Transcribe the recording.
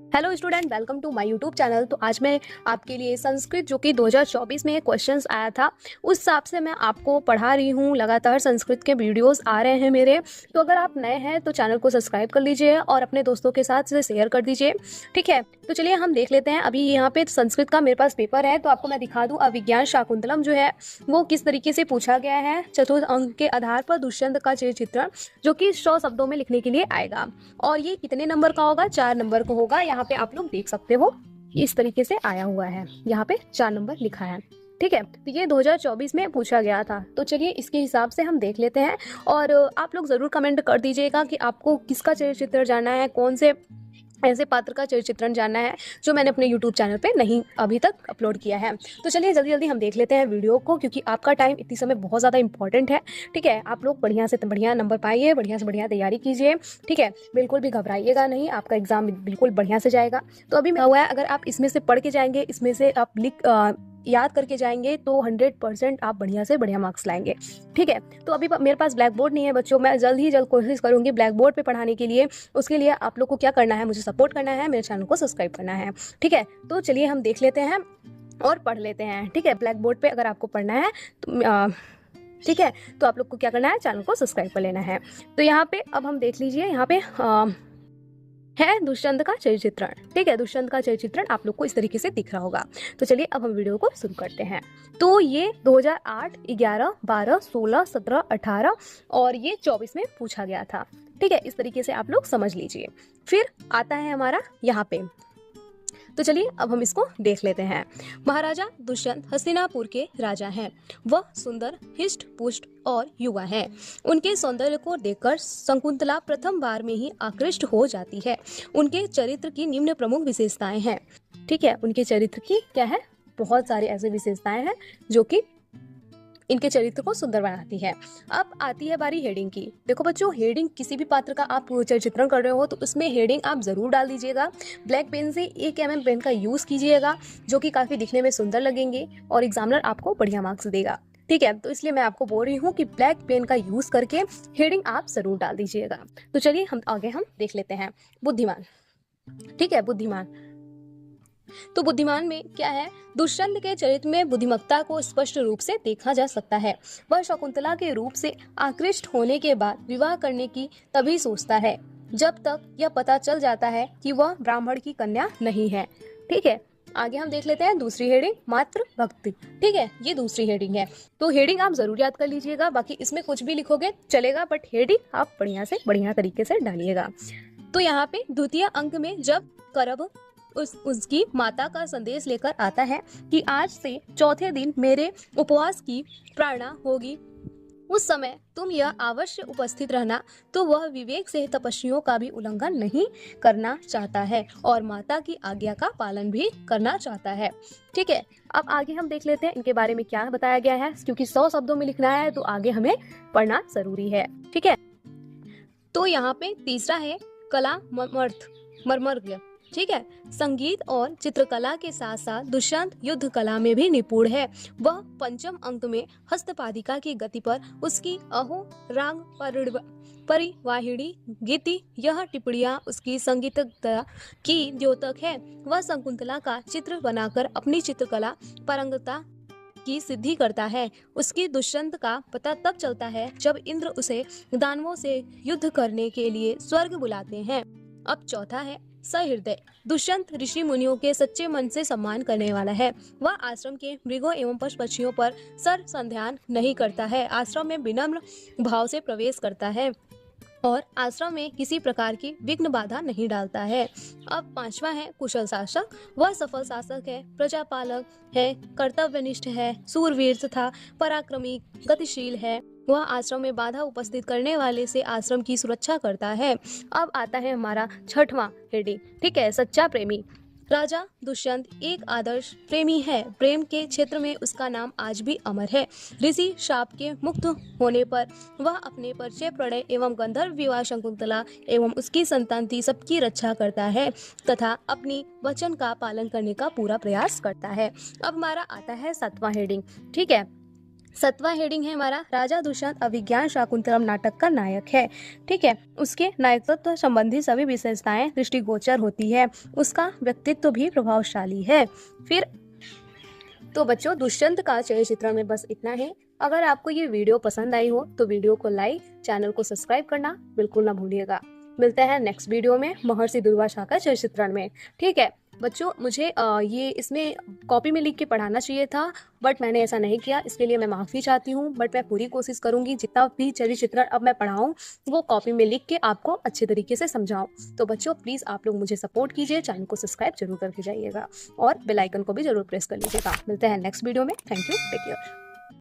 Hello student, welcome to my YouTube channel. तो आज मैं आपके लिए संस्कृत जो कि 2024 में क्वेश्चंस आया था उस हिसाब से मैं आपको पढ़ा रही हूँ। लगातार संस्कृत के वीडियोस आ रहे हैं मेरे। तो अगर आप नए हैं तो चैनल को सब्सक्राइब कर लीजिए और अपने दोस्तों के साथ इसे शेयर कर दीजिए, ठीक है। तो चलिए हम देख लेते हैं। अभी यहाँ पे संस्कृत का मेरे पास पेपर है तो आपको मैं दिखा दूँ। अभिज्ञान शाकुंतलम जो है वो किस तरीके से पूछा गया है। चतुर्थ अंक के आधार पर दुष्यंत का चित्रण जो कि 100 शब्दों में लिखने के लिए आएगा और ये कितने नंबर का होगा? 4 नंबर का होगा। यहाँ पे आप लोग देख सकते हो इस तरीके से आया हुआ है, यहाँ पे 4 नंबर लिखा है, ठीक है। तो ये 2024 में पूछा गया था। तो चलिए इसके हिसाब से हम देख लेते हैं और आप लोग जरूर कमेंट कर दीजिएगा कि आपको किसका चरित्र जानना है, कौन से ऐसे पात्र का चरित्र जानना है जो मैंने अपने YouTube चैनल पे नहीं अभी तक अपलोड किया है। तो चलिए जल्दी जल्दी हम देख लेते हैं वीडियो को, क्योंकि आपका टाइम इतनी समय बहुत ज़्यादा इंपॉर्टेंट है, ठीक है। आप लोग बढ़िया से बढ़िया नंबर पाइए, बढ़िया से बढ़िया तैयारी कीजिए, ठीक है। बिल्कुल भी घबराइएगा नहीं, आपका एग्जाम बिल्कुल बढ़िया से जाएगा। तो अभी हुआ है, अगर आप इसमें से पढ़ के जाएंगे, इसमें से आप याद करके जाएंगे तो 100% आप बढ़िया से बढ़िया मार्क्स लाएंगे, ठीक है। तो अभी मेरे पास ब्लैक बोर्ड नहीं है बच्चों, मैं जल्द ही जल्द कोशिश करूंगी ब्लैक बोर्ड पे पढ़ाने के लिए। उसके लिए आप लोग को क्या करना है, मुझे सपोर्ट करना है, मेरे चैनल को सब्सक्राइब करना है, ठीक है। तो चलिए हम देख लेते हैं और पढ़ लेते हैं, ठीक है। ब्लैक बोर्ड पे अगर आपको पढ़ना है तो ठीक है, तो आप लोग को क्या करना है, चैनल को सब्सक्राइब कर लेना है। तो यहाँ पे अब हम देख लीजिए, यहाँ पे है दुष्यंत का चरित्र, ठीक है। दुष्यंत का चरित्र आप लोग को इस तरीके से दिख रहा होगा। तो चलिए अब हम वीडियो को शुरू करते हैं। तो ये 2008, 11, 12, 16, 17, 18 और ये 24 में पूछा गया था, ठीक है। इस तरीके से आप लोग समझ लीजिए। फिर आता है हमारा यहाँ पे। तो चलिए अब हम इसको देख लेते हैं। महाराजा दुष्यंत हस्तिनापुर के राजा हैं। वह सुंदर, हिष्ट पुष्ट और युवा हैं। उनके सौंदर्य को देखकर शकुंतला प्रथम बार में ही आकृष्ट हो जाती है। उनके चरित्र की निम्न प्रमुख विशेषताएं हैं, ठीक है। उनके चरित्र की क्या है, बहुत सारी ऐसी विशेषताएं हैं जो कि इनके चरित्र को सुंदर बनाती है। अब आती है बारी हेडिंग की। देखो बच्चों, हेडिंग किसी भी पात्र का आप चित्रण कर रहे हो तो उसमें हेडिंग आप जरूर डाल दीजिएगा। ब्लैक पेन से 1 mm पेन का यूज कीजिएगा, जो कि काफी दिखने में सुंदर लगेंगे और एग्जामिनर आपको बढ़िया मार्क्स देगा, ठीक है। तो इसलिए मैं आपको बोल रही हूँ कि ब्लैक पेन का यूज करके हेडिंग आप जरूर डाल दीजिएगा। तो चलिए हम आगे हम देख लेते हैं। बुद्धिमान, ठीक है, बुद्धिमान। तो बुद्धिमान में क्या है, दुष्यंत के चरित्र में बुद्धिमत्ता को स्पष्ट रूप से देखा जा सकता है। वह शकुंतला के रूप से आकृष्ट होने के बाद विवाह करने की तभी सोचता है जब तक यह पता चल जाता है कि वह ब्राह्मण की कन्या नहीं है, ठीक है। आगे हम देख लेते हैं दूसरी हेडिंग, मातृ भक्ति, ठीक है। ये दूसरी हेडिंग है। तो हेडिंग आप जरूर याद कर लीजिएगा, बाकी इसमें कुछ भी लिखोगे चलेगा, बट हेडिंग आप बढ़िया से बढ़िया तरीके से डालिएगा। तो यहाँ पे द्वितीय अंक में जब करभ उसकी माता का संदेश लेकर आता है कि आज से चौथे दिन मेरे उपवास की प्रेरणा होगी, उस समय तुम यह अवश्य उपस्थित रहना, तो वह विवेक से तपस्वियों का भी उल्लंघन नहीं करना चाहता है और माता की आज्ञा का पालन भी करना चाहता है, ठीक है। अब आगे हम देख लेते हैं इनके बारे में क्या बताया गया है, क्योंकि 100 शब्दों में लिखना है तो आगे हमें पढ़ना जरूरी है, ठीक है। तो यहाँ पे तीसरा है कला मर्मज्ञ, ठीक है। संगीत और चित्रकला के साथ साथ दुष्यंत युद्ध कला में भी निपुण है। वह पंचम अंक में हस्तपादिका की गति पर उसकी अहो राग परिवाहिणी गीति, यह टिप्पणियां उसकी संगीतज्ञता की द्योतक है। वह शकुंतला का चित्र बनाकर अपनी चित्रकला पारंगतता की सिद्धि करता है। उसकी दुष्यंत का पता तब चलता है जब इंद्र उसे दानवों से युद्ध करने के लिए स्वर्ग बुलाते हैं। अब चौथा है सहृदय। दुष्यंत ऋषि मुनियों के सच्चे मन से सम्मान करने वाला है। वह आश्रम के मृगों एवं पशु पक्षियों पर सर संध्यान नहीं करता है। आश्रम में विनम्र भाव से प्रवेश करता है और आश्रम में किसी प्रकार की विघ्न बाधा नहीं डालता है। अब पांचवा है कुशल शासक। वह सफल शासक है, प्रजापालक है, कर्तव्यनिष्ठ है, सूरवीर तथा पराक्रमी, गतिशील है। वह आश्रम में बाधा उपस्थित करने वाले से आश्रम की सुरक्षा करता है। अब आता है हमारा छठवां हेडिंग, ठीक है, सच्चा प्रेमी। राजा दुष्यंत एक आदर्श प्रेमी है। प्रेम के क्षेत्र में उसका नाम आज भी अमर है। ऋषि शाप के मुक्त होने पर वह अपने परिचय प्रणय एवं गंधर्व विवाह शकुंतला एवं उसकी संतानती सबकी रक्षा करता है तथा अपनी वचन का पालन करने का पूरा प्रयास करता है। अब हमारा आता है 7वां हेडिंग, ठीक है, 7वां हेडिंग है हमारा राजा दुष्यंत अभिज्ञान शाकुंतलम नाटक का नायक है। ठीक है, उसके नायकत्व संबंधी सभी विशेषताएं दृष्टिगोचर होती है, उसका व्यक्तित्व भी प्रभावशाली है। फिर तो बच्चों दुष्यंत का चरित्र चित्रण में बस इतना है। अगर आपको ये वीडियो पसंद आई हो तो वीडियो को लाइक, चैनल को सब्सक्राइब करना बिल्कुल ना भूलिएगा। मिलते हैं नेक्स्ट वीडियो में महर्षि दुर्वासा का चरित्र चित्रण में। ठीक है बच्चों, मुझे ये इसमें कॉपी में लिख के पढ़ाना चाहिए था, बट मैंने ऐसा नहीं किया, इसके लिए मैं माफ़ी चाहती हूँ। बट मैं पूरी कोशिश करूँगी जितना भी चरित्र चित्रण अब मैं पढ़ाऊँ वो कॉपी में लिख के आपको अच्छे तरीके से समझाऊँ। तो बच्चों प्लीज़ आप लोग मुझे सपोर्ट कीजिए, चैनल को सब्सक्राइब जरूर करके जाइएगा और बेल आइकन को भी जरूर प्रेस कर लीजिएगा। मिलते हैं नेक्स्ट वीडियो में। Thank you, take care.